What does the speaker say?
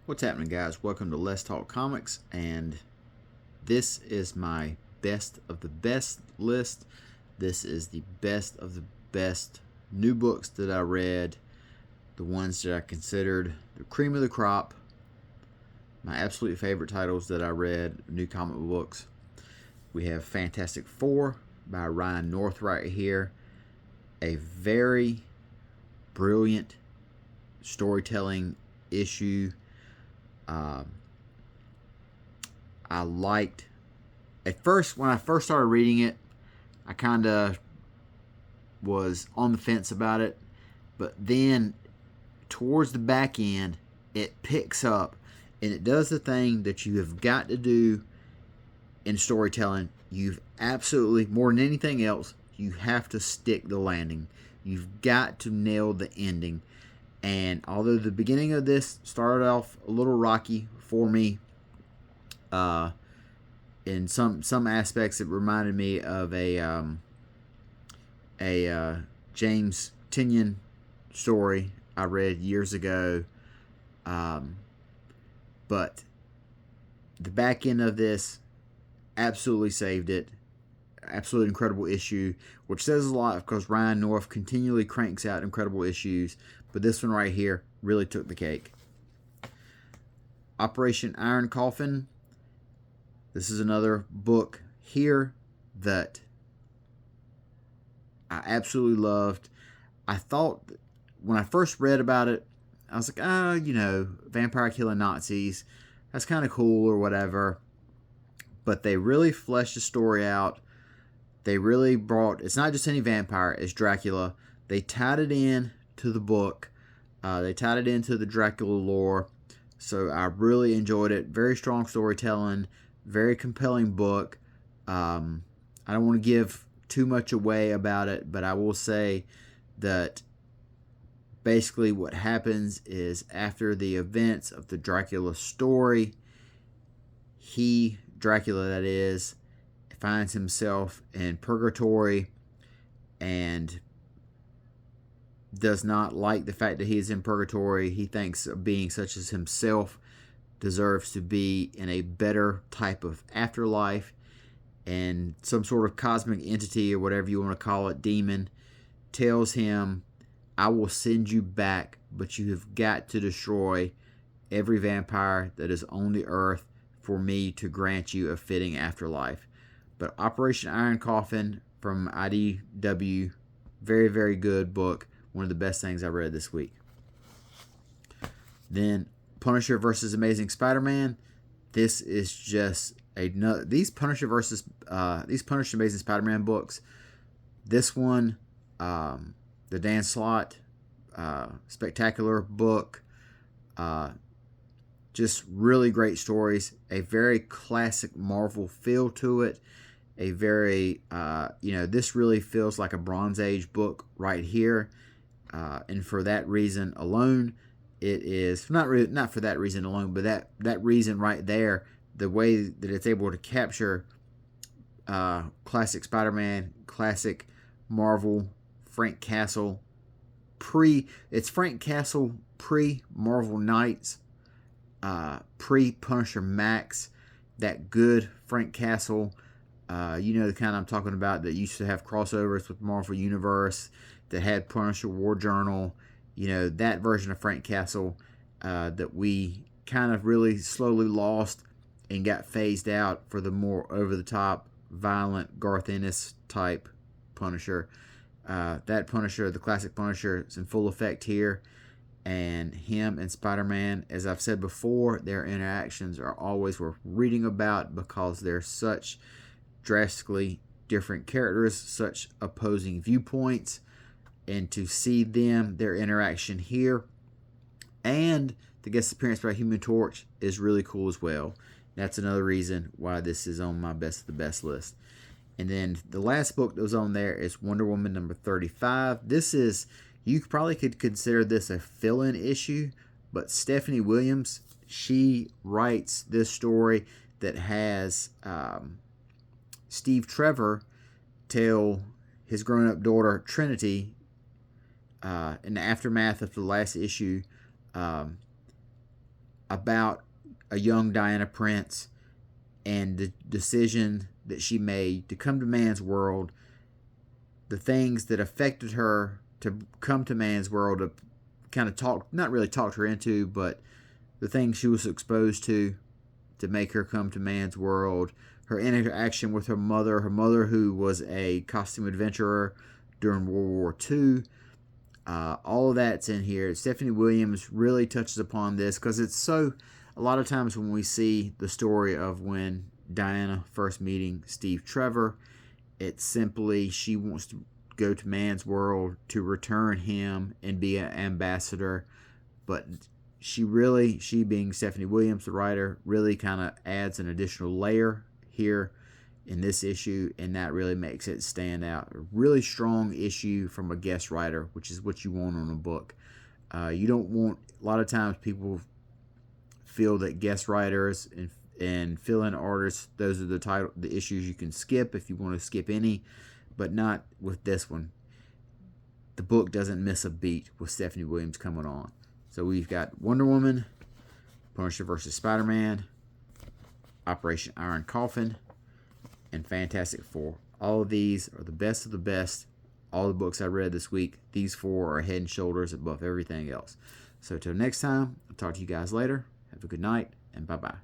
What's happening, guys? Welcome to Let's Talk Comics, and this is my best of the best list. This is the best of the best new books that I read, the ones that I considered the cream of the crop, my absolute favorite titles that I read, new comic books. We have Fantastic Four by Ryan North right here, a very brilliant storytelling issue. I liked, at first, when I first started reading it, I kind of was on the fence about it, but then towards the back end, it picks up and it does the thing that you have got to do in storytelling. You've absolutely, more than anything else, you have to stick the landing. You've got to nail the ending. And although the beginning of this started off a little rocky for me, in some aspects, it reminded me of a James Tynion story I read years ago. But the back end of this absolutely saved it. Absolutely incredible issue, which says a lot because Ryan North continually cranks out incredible issues, but this one right here really took the cake. Operation Iron Coffin. This is another book here that I absolutely loved. I thought when I first read about it, I was like, vampire killing Nazis. That's kind of cool or whatever. But they really fleshed the story out. They really brought, it's not just any vampire, it's Dracula. They tied it in to the book. They tied it into the Dracula lore. So I really enjoyed it. Very strong storytelling. Very compelling book. I don't want to give too much away about it, but I will say that basically what happens is after the events of the Dracula story, Dracula that is, finds himself in purgatory and does not like the fact that he is in purgatory. He thinks a being such as himself deserves to be in a better type of afterlife, and some sort of cosmic entity or whatever you want to call it, demon, tells him, I will send you back, but you have got to destroy every vampire that is on the earth for me to grant you a fitting afterlife. But Operation Iron Coffin from IDW, very, very good book. One of the best things I read this week. Then Punisher versus Amazing Spider-Man. This is just these Punisher Amazing Spider-Man books. This one, the Dan Slott spectacular book. Just really great stories. A very classic Marvel feel to it. A very, this really feels like a Bronze Age book right here. And for that reason alone, it is not for that reason alone, but that reason right there, the way that it's able to capture classic Spider-Man, classic Marvel, Frank Castle, it's Frank Castle pre-Marvel Knights, pre-Punisher Max, that good Frank Castle, the kind I'm talking about that used to have crossovers with Marvel Universe, that had Punisher War Journal, that version of Frank Castle that we kind of really slowly lost and got phased out for the more over-the-top, violent Garth Ennis type Punisher. That Punisher, the classic Punisher, is in full effect here. And him and Spider-Man, as I've said before, their interactions are always worth reading about because they're such drastically different characters, such opposing viewpoints. And to see their interaction here, and the guest appearance by Human Torch is really cool as well. That's another reason why this is on my best of the best list. And then the last book that was on there is Wonder Woman number 35. This is, you probably could consider this a fill-in issue, but Stephanie Williams, she writes this story that has Steve Trevor tell his grown-up daughter Trinity, in the aftermath of the last issue, about a young Diana Prince and the decision that she made to come to man's world, the things that affected her to come to man's world, to kind of not really talked her into, but the things she was exposed to make her come to man's world, her interaction with her mother who was a costume adventurer during World War II. All of that's in here. Stephanie Williams really touches upon this because it's so, a lot of times when we see the story of when Diana first meeting Steve Trevor, it's simply she wants to go to man's world to return him and be an ambassador. But she being Stephanie Williams, the writer, really kind of adds an additional layer here in this issue, and that really makes it stand out. A really strong issue from a guest writer, which is what you want on a book. You don't want, a lot of times people feel that guest writers and fill-in artists, those are the issues you can skip if you want to skip any, but not with this one. The book doesn't miss a beat with Stephanie Williams coming on. So we've got Wonder Woman, Punisher vs. Spider-Man, Operation Iron Coffin, and Fantastic Four. All of these are the best of the best. All the books I read this week, these four are head and shoulders above everything else. So till next time, I'll talk to you guys later. Have a good night, and bye-bye.